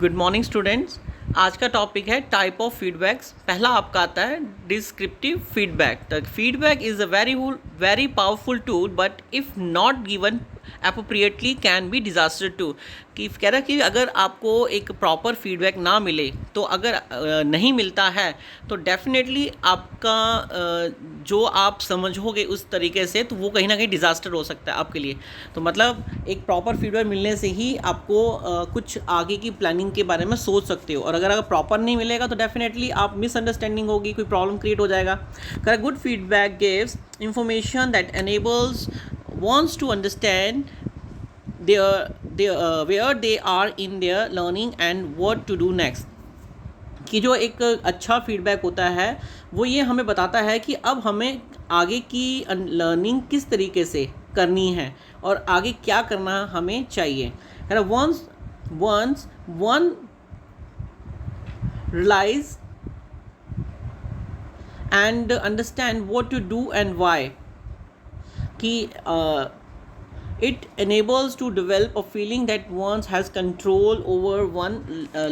Good morning students. आज का topic है टाइप ऑफ फीडबैक्स। पहला आपका आता है descriptive feedback. The feedback is a very powerful tool but if not given appropriately can be disaster too. कि कह रहा कि अगर आपको एक प्रॉपर फीडबैक ना मिले तो अगर नहीं मिलता है तो डेफिनेटली आपका जो आप समझोगे उस तरीके से तो वो कहीं ना कहीं डिज़ास्टर हो सकता है आपके लिए। तो मतलब एक प्रॉपर फीडबैक मिलने से ही आपको कुछ आगे की प्लानिंग के बारे में सोच सकते हो, और अगर प्रॉपर नहीं मिलेगा तो डेफिनेटली आप मिसअंडरस्टैंडिंग होगी, कोई प्रॉब्लम क्रिएट हो जाएगा। Correct. Good feedback gives information that enables wants to understand where they are in their learning and what to do next। कि जो एक अच्छा फीडबैक होता है वो ये हमें बताता है कि अब हमें आगे की लर्निंग किस तरीके से करनी है और आगे क्या करना हमें चाहिए, है ना। Once one realise and understand what to do and why, कि it enables to develop a feeling that one has control over one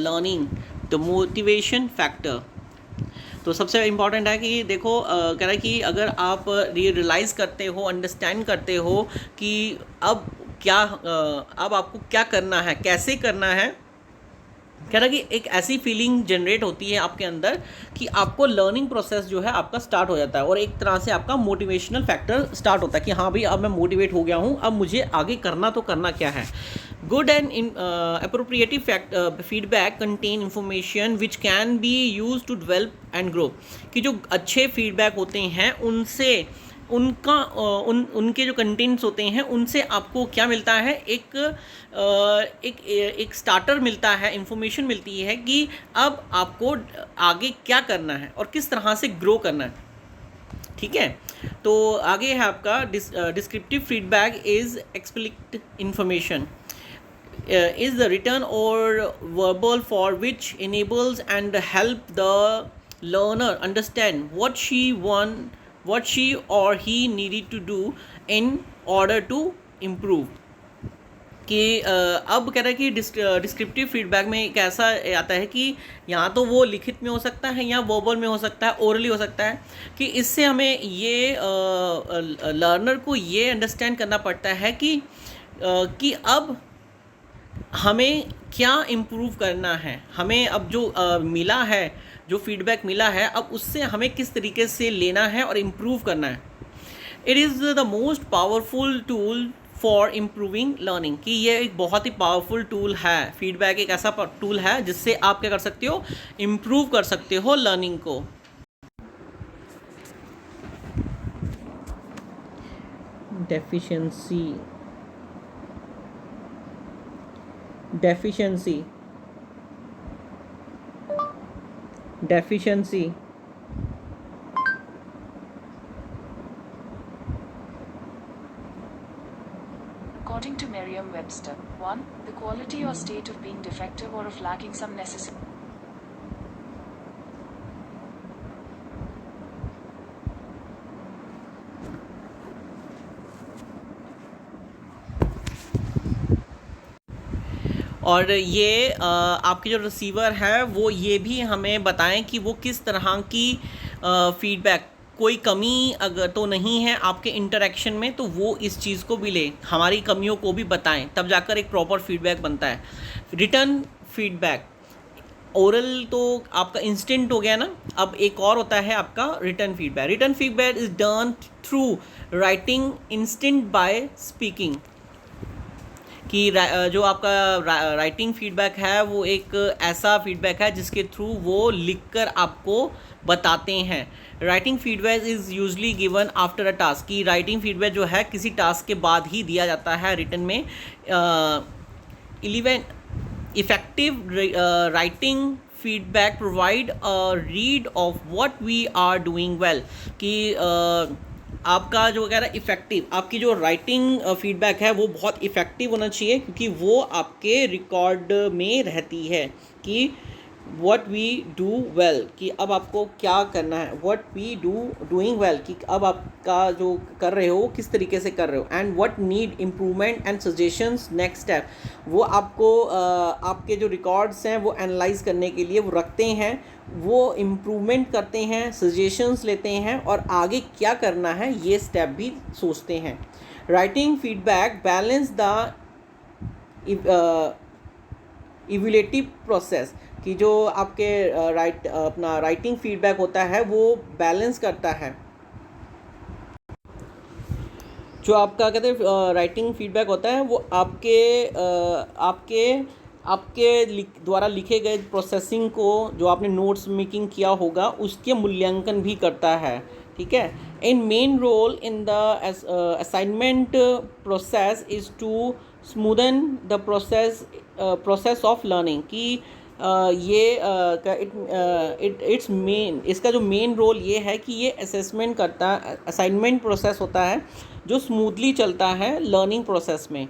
learning, the motivation factor। तो सबसे इम्पॉर्टेंट है कि देखो कह रहा है कि अगर आप ये रियलाइज़ करते हो, अंडरस्टैंड करते हो कि अब क्या अब आपको क्या करना है, कैसे करना है। कह रहा कि एक ऐसी फीलिंग जनरेट होती है आपके अंदर कि आपको लर्निंग प्रोसेस जो है आपका स्टार्ट हो जाता है, और एक तरह से आपका मोटिवेशनल फैक्टर स्टार्ट होता है कि हाँ भाई अब मैं मोटिवेट हो गया हूँ, अब मुझे आगे करना तो करना क्या है। Good and appropriate feedback contain information which can be use to develop and grow. कि जो अच्छे फीडबैक होते हैं उनसे उनके जो कंटेंट्स होते हैं उनसे आपको क्या मिलता है, एक स्टार्टर मिलता है, इंफॉर्मेशन मिलती है कि अब आपको आगे क्या करना है और किस तरह से ग्रो करना है। ठीक है। तो आगे है आपका descriptive feedback is explicit information is the written or verbal for which enables and help the learner understand what she or he needed to do in order to improve। कि अब कह रहा है कि डिस्क्रिप्टिव फीडबैक में एक ऐसा आता है कि यहाँ तो वो लिखित में हो सकता है या वर्बल में हो सकता है, ओरली हो सकता है, कि इससे हमें ये लर्नर को ये अंडरस्टैंड करना पड़ता है कि अब हमें क्या इम्प्रूव करना है, हमें अब जो मिला है, जो फीडबैक मिला है, अब उससे हमें किस तरीके से लेना है और इम्प्रूव करना है। It is the most powerful tool for improving learning. कि ये एक बहुत ही पावरफुल टूल है, फीडबैक एक ऐसा टूल है जिससे आप क्या कर सकते हो, इम्प्रूव कर सकते हो लर्निंग को। Deficiency According to Merriam-Webster, 1. The quality or state of being defective or of lacking some necessary और ये आपके जो रिसीवर है वो ये भी हमें बताएं कि वो किस तरह की फीडबैक, कोई कमी अगर तो नहीं है आपके इंटरेक्शन में, तो वो इस चीज़ को भी ले, हमारी कमियों को भी बताएं, तब जाकर एक प्रॉपर फीडबैक बनता है। रिटर्न फीडबैक, ओरल तो आपका इंस्टेंट हो गया ना, अब एक और होता है आपका return feedback. Return feedback is done through writing instant by speaking. कि जो आपका राइटिंग फीडबैक है वो एक ऐसा फीडबैक है जिसके थ्रू वो लिखकर आपको बताते हैं। Writing feedback is usually given after a task. की राइटिंग फीडबैक जो है किसी टास्क के बाद ही दिया जाता है रिटन में। 11 effective writing feedback provide a read of what we are doing well. कि आपका जो वगैरह इफ़ेक्टिव, आपकी जो राइटिंग फीडबैक है वो बहुत इफ़ेक्टिव होना चाहिए, क्योंकि वो आपके रिकॉर्ड में रहती है कि व्हाट वी डू वेल, कि अब आपको क्या करना है, व्हाट वी डूइंग वेल, कि अब आपका जो कर रहे हो वो किस तरीके से कर रहे हो, and what need improvement and suggestions next step, वो आपको आपके जो रिकॉर्ड्स हैं वो एनालाइज करने के लिए वो रखते हैं, वो इम्प्रूवमेंट करते हैं, सजेशंस लेते हैं और आगे क्या करना है ये स्टेप भी सोचते हैं। Writing feedback balance the evaluative process, कि जो आपके अपना राइटिंग फीडबैक होता है वो बैलेंस करता है, जो आपका कहते हैं राइटिंग फीडबैक होता है वो आपके द्वारा लिखे गए प्रोसेसिंग को, जो आपने नोट्स मेकिंग किया होगा उसके मूल्यांकन भी करता है, ठीक है। In main role in the assignment process is to smoothen the process of learning, कि इट्स मेन, इसका जो मेन रोल ये है कि ये असेसमेंट करता, असाइनमेंट प्रोसेस होता है जो स्मूथली चलता है लर्निंग प्रोसेस में।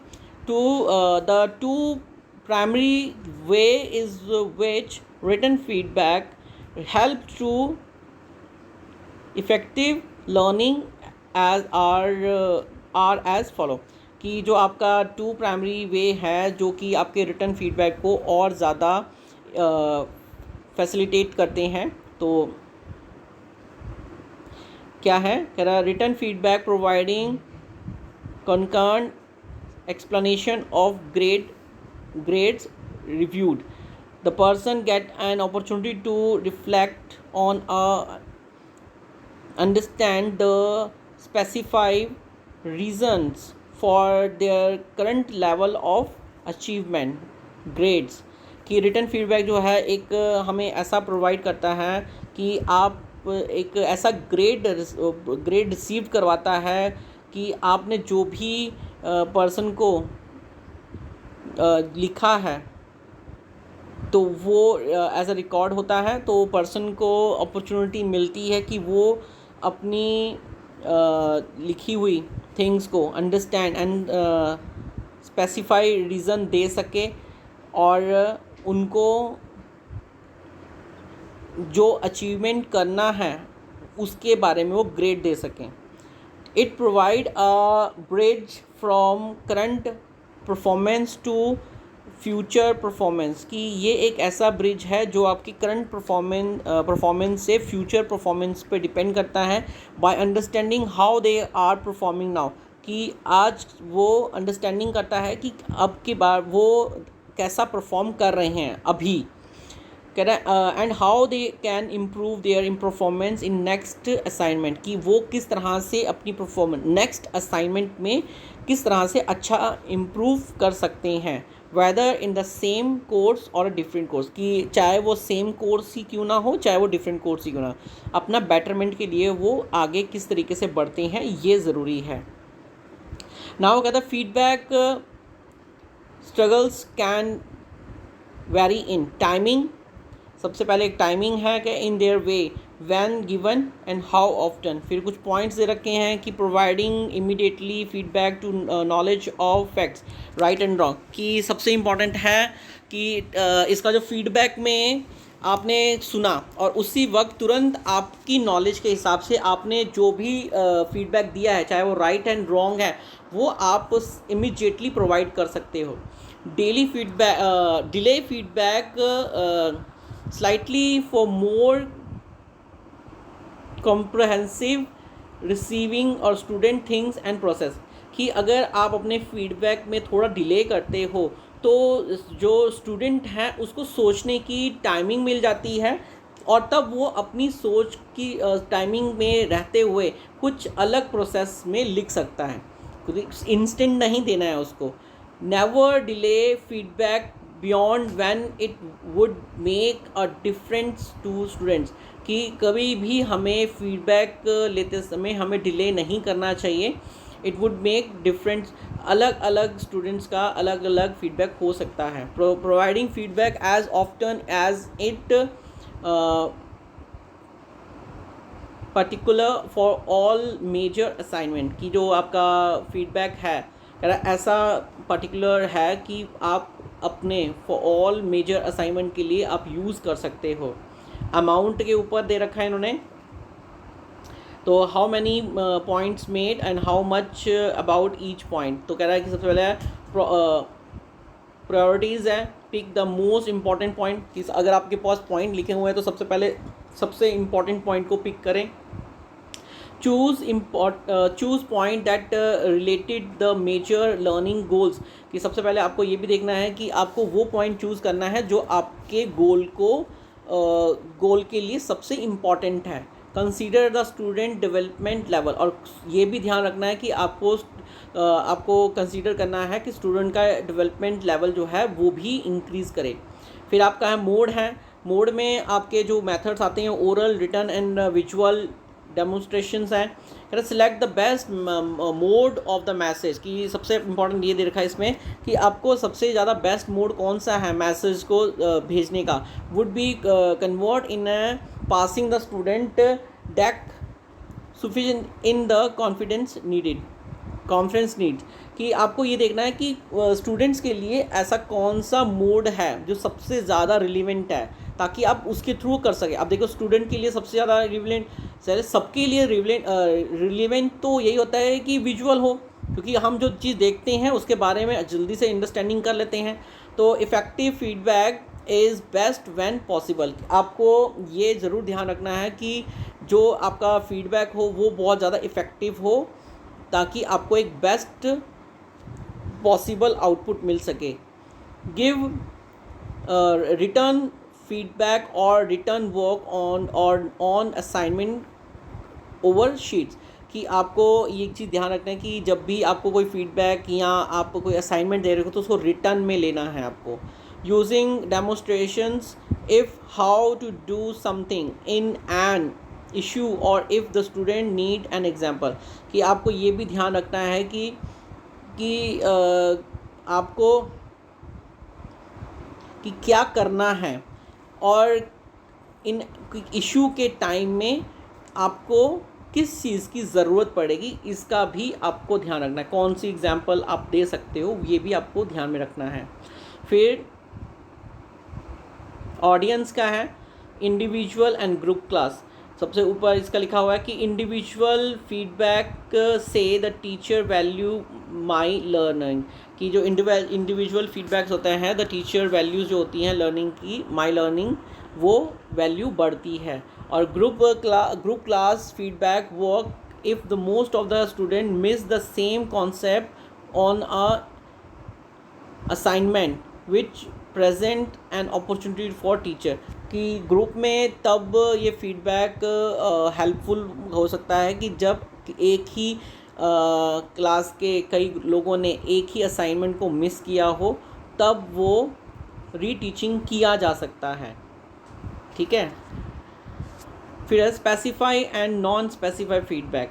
To the two primary way is which written feedback help to effective learning as are as follow, कि जो आपका टू प्राइमरी वे है जो कि आपके रिटन फीडबैक को और ज़्यादा फैसिलिटेट करते हैं। तो क्या है, कह रहा written feedback providing concurrent explanation of grades reviewed, the person get an opportunity to reflect on understand the specified reasons for their current level of achievement grades, कि रिटन फीडबैक जो है एक हमें ऐसा प्रोवाइड करता है कि आप एक ऐसा ग्रेड रिसीव करवाता है कि आपने जो भी पर्सन को लिखा है तो वो एज अ रिकॉर्ड होता है, तो पर्सन को अपॉर्चुनिटी मिलती है कि वो अपनी लिखी हुई थिंग्स को अंडरस्टैंड एंड स्पेसिफाई रीज़न दे सके और उनको जो अचीवमेंट करना है उसके बारे में वो ग्रेड दे सकें। It provide a bridge from current performance to future performance, कि ये एक ऐसा ब्रिज है जो आपकी करंट परफॉर्मेंस से फ्यूचर परफॉर्मेंस पे डिपेंड करता है, by understanding how they are performing now, कि आज वो अंडरस्टैंडिंग करता है कि अब की बार वो कैसा परफॉर्म कर रहे हैं अभी, and how they can improve their performance in next assignment, कि वो किस तरह से अपनी परफॉर्मेंस नेक्स्ट असाइनमेंट में किस तरह से अच्छा इम्प्रूव कर सकते हैं, whether in the same course और डिफरेंट कोर्स, कि चाहे वो सेम कोर्स ही क्यों ना हो, चाहे वो डिफरेंट कोर्स ही क्यों ना, अपना बेटरमेंट के लिए वो आगे किस तरीके से बढ़ते हैं ये ज़रूरी है। ना वो कहता है feedback struggles can vary in timing, सबसे पहले एक टाइमिंग है कि in their way, when given and how often, फिर कुछ पॉइंट्स दे रखे हैं कि providing immediately feedback to knowledge of facts right and wrong, कि सबसे इम्पॉर्टेंट है कि इसका जो फीडबैक में आपने सुना और उसी वक्त तुरंत आपकी नॉलेज के हिसाब से आपने जो भी फीडबैक दिया है, चाहे वो राइट एंड रॉन्ग है, वो आप इमीडिएटली प्रोवाइड कर सकते हो। Daily feedback delay feedback slightly for more comprehensive receiving और student things and process, कि अगर आप अपने फीडबैक में थोड़ा डिले करते हो तो जो स्टूडेंट हैं उसको सोचने की टाइमिंग मिल जाती है और तब वो अपनी सोच की टाइमिंग में रहते हुए कुछ अलग प्रोसेस में लिख सकता है, इंस्टेंट नहीं देना है उसको। Never delay feedback beyond when it would make a difference to students, कि कभी भी हमें फीडबैक लेते समय हमें डिले नहीं करना चाहिए, इट वुड मेक डिफरेंस, अलग अलग स्टूडेंट्स का अलग अलग फीडबैक हो सकता है। Providing feedback as often as it particular for all major assignment, की जो आपका फीडबैक है ऐसा पर्टिकुलर है कि आप अपने फॉर ऑल मेजर असाइनमेंट के लिए आप यूज़ कर सकते हो। अमाउंट के ऊपर दे रखा है इन्होंने, तो how many points made and how much about each point. तो कह रहा है कि सबसे पहले प्रायोरिटीज़ है, pick the most important point, कि अगर आपके पास पॉइंट लिखे हुए हैं तो सबसे पहले सबसे इम्पॉर्टेंट पॉइंट को पिक करें। Choose point that related the major learning goals, कि सबसे पहले आपको ये भी देखना है कि आपको वो पॉइंट चूज़ करना है जो आपके गोल के लिए सबसे इम्पॉर्टेंट है। Consider the student development level, और ये भी ध्यान रखना है कि आपको कंसीडर करना है कि स्टूडेंट का डेवलपमेंट लेवल जो है वो भी इंक्रीज़ करे। फिर आपका है मोड में आपके जो मेथड्स आते हैं oral, written and visual demonstrations हैं। Select the best mode of the message, कि सबसे इंपॉर्टेंट ये दे रखा है इसमें कि आपको सबसे ज़्यादा बेस्ट मोड कौन सा है मैसेज को भेजने का। Would be convert in passing the student deck sufficient in the confidence needs, कि आपको ये देखना है कि स्टूडेंट्स के लिए ऐसा कौन सा मोड है जो सबसे ज़्यादा रिलेवेंट है, ताकि आप उसके थ्रू कर सकें। अब देखो स्टूडेंट के लिए सबसे ज़्यादा रिलेवेंट, सबके लिए रिलेवेंट तो यही होता है कि विजुअल हो, क्योंकि हम जो चीज़ देखते हैं उसके बारे में जल्दी से अंडरस्टैंडिंग कर लेते हैं। तो effective feedback is best when possible, आपको ये ज़रूर ध्यान रखना है कि जो आपका फीडबैक हो वो बहुत ज़्यादा इफ़ेक्टिव हो, ताकि आपको एक बेस्ट पॉसिबल आउटपुट मिल सके। गिव रिटर्न फीडबैक और written work on assignment over sheets, कि आपको ये चीज़ ध्यान रखना है कि जब भी आपको कोई फीडबैक या आपको कोई असाइनमेंट दे रहे हो तो उसको रिटर्न में लेना है आपको। Using demonstrations if how to do something in an issue और if the student need an example, कि आपको ये भी ध्यान रखना है कि आपको कि क्या करना है और इन इशू के टाइम में आपको किस चीज़ की ज़रूरत पड़ेगी, इसका भी आपको ध्यान रखना है। कौन सी एग्जाम्पल आप दे सकते हो ये भी आपको ध्यान में रखना है। फिर ऑडियंस का है इंडिविजुअल एंड ग्रुप क्लास, सबसे ऊपर इसका लिखा हुआ है कि इंडिविजुअल फीडबैक से the teacher value my learning, कि जो इंडिविजुअल फीडबैक्स होते हैं द टीचर वैल्यूज़ जो होती हैं लर्निंग की, माई लर्निंग, वो वैल्यू बढ़ती है। और group class feedback work if the most of the student miss the same concept on a assignment which present an opportunity for teacher, कि ग्रुप में तब ये फीडबैक हेल्पफुल हो सकता है कि जब एक ही क्लास के कई लोगों ने एक ही असाइनमेंट को मिस किया हो, तब वो रीटीचिंग किया जा सकता है। ठीक है। फिर specify and non specify feedback,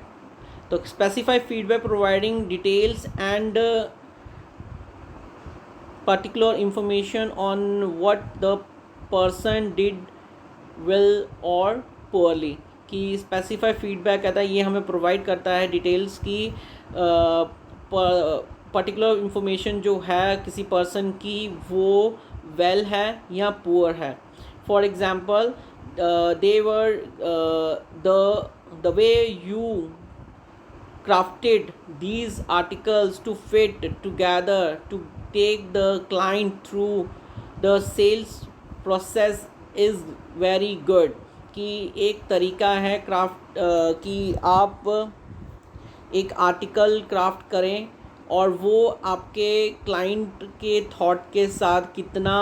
तो specify feedback providing details and particular information on what the person did well or poorly, कि स्पेसिफाई फीडबैक कहता है ये हमें प्रोवाइड करता है डिटेल्स की पर्टिकुलर इंफॉर्मेशन जो है किसी पर्सन की वो वेल है या पुअर है। For example they were the way you crafted these articles to fit together to take the client through the sales process is very good, कि एक तरीका है क्राफ्ट कि आप एक आर्टिकल क्राफ्ट करें और वो आपके क्लाइंट के थॉट के साथ कितना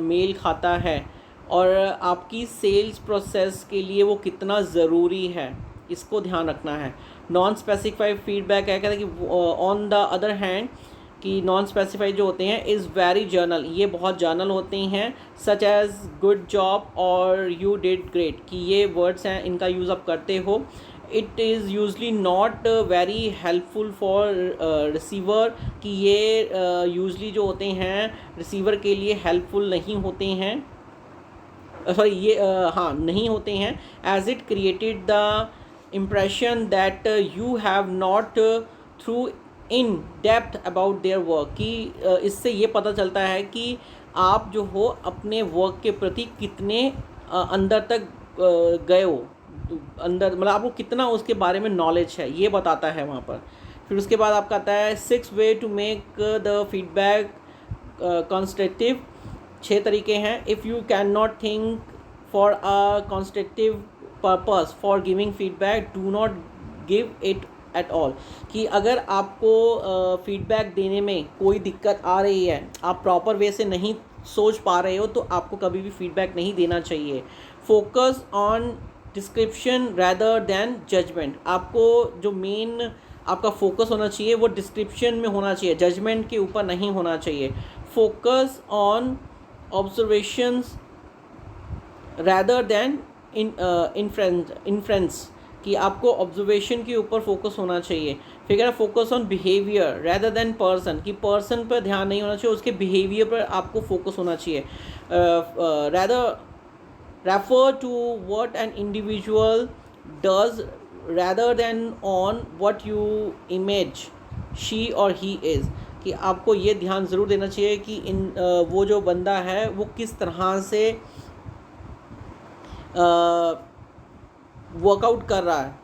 मेल खाता है और आपकी सेल्स प्रोसेस के लिए वो कितना ज़रूरी है, इसको ध्यान रखना है। नॉन स्पेसिफाइड फीडबैक है, कहते हैं कि ऑन द अदर हैंड कि नॉन स्पेसिफाइड जो होते हैं इज़ वेरी जर्नल, ये बहुत जर्नल होते हैं, सच एज़ गुड जॉब और यू डिड ग्रेट, कि ये वर्ड्स हैं इनका यूज़ आप करते हो। It is usually not very helpful for receiver, कि ये यूजली जो होते हैं रिसीवर के लिए हेल्पफुल नहीं होते हैं, सॉरी ये नहीं होते हैं, as it created the impression that you have not through in depth about their work, कि इससे ये पता चलता है कि आप जो हो अपने वर्क के प्रति कितने अंदर तक गए हो, अंदर मतलब आपको कितना उसके बारे में नॉलेज है, ये बताता है वहाँ पर। फिर उसके बाद आपका आता है 6 way to make the feedback constructive. 6 तरीके हैं। If you can not think for a constructive purpose for giving feedback, do not give it at all. कि अगर आपको फीडबैक देने में कोई दिक्कत आ रही है, आप प्रॉपर वे से नहीं सोच पा रहे हो, तो आपको कभी भी फीडबैक नहीं देना चाहिए। Focus on description rather than judgement. आपको जो मेन आपका फोकस होना चाहिए वो डिस्क्रिप्शन में होना चाहिए, जजमेंट के ऊपर नहीं होना चाहिए। Focus on observations rather than inference, कि आपको ऑब्जर्वेशन के ऊपर फोकस होना चाहिए। फिर कह रहा focus on behaviour rather than person, कि पर्सन पर ध्यान नहीं होना चाहिए, उसके बिहेवियर पर आपको फोकस होना चाहिए। Rather refer to what an individual does rather than on what you image she और ही इज़, कि आपको ये ध्यान ज़रूर देना चाहिए कि वो जो बंदा है वो किस तरह से वर्कआउट कर रहा है,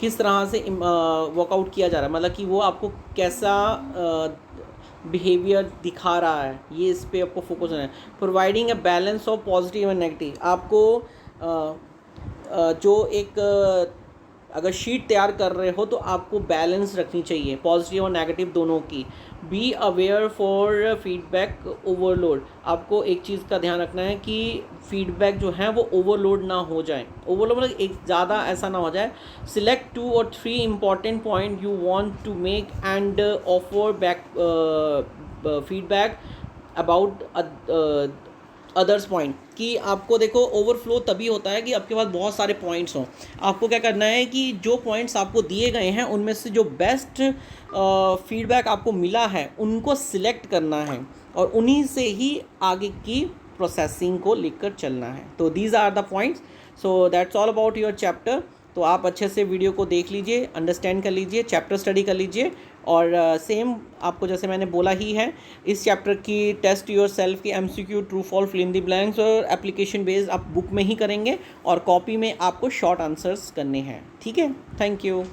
किस तरह से वर्कआउट किया जा रहा है, मतलब कि वो आपको कैसा बिहेवियर दिखा रहा है, ये इस पे आपको फोकस होना है। Providing a balance of positive and negative, आपको जो एक अगर शीट तैयार कर रहे हो तो आपको बैलेंस रखनी चाहिए, पॉजिटिव और नेगेटिव दोनों की। Be aware for feedback overload, आपको एक चीज़ का ध्यान रखना है कि फीडबैक जो है वो ओवरलोड ना हो जाए। ओवरलोड मतलब एक ज़्यादा ऐसा ना हो जाए। Select 2 or 3 important point you want to make and offer back feedback about others point, कि आपको देखो ओवरफ्लो तभी होता है कि आपके पास बहुत सारे पॉइंट्स हों। आपको क्या करना है कि जो पॉइंट्स आपको दिए गए हैं उनमें से जो बेस्ट फीडबैक आपको मिला है उनको सिलेक्ट करना है और उन्हीं से ही आगे की प्रोसेसिंग को लेकर चलना है। तो these are the points. So that's all about your chapter. तो आप अच्छे से वीडियो को देख लीजिए, अंडरस्टैंड कर लीजिए, चैप्टर स्टडी कर लीजिए। और सेम आपको जैसे मैंने बोला ही है, इस चैप्टर की टेस्ट योर सेल्फ की MCQ true false fill in the blanks और एप्लीकेशन बेस्ड आप बुक में ही करेंगे और कॉपी में आपको शॉर्ट आंसर्स करने हैं। ठीक है, थैंक यू।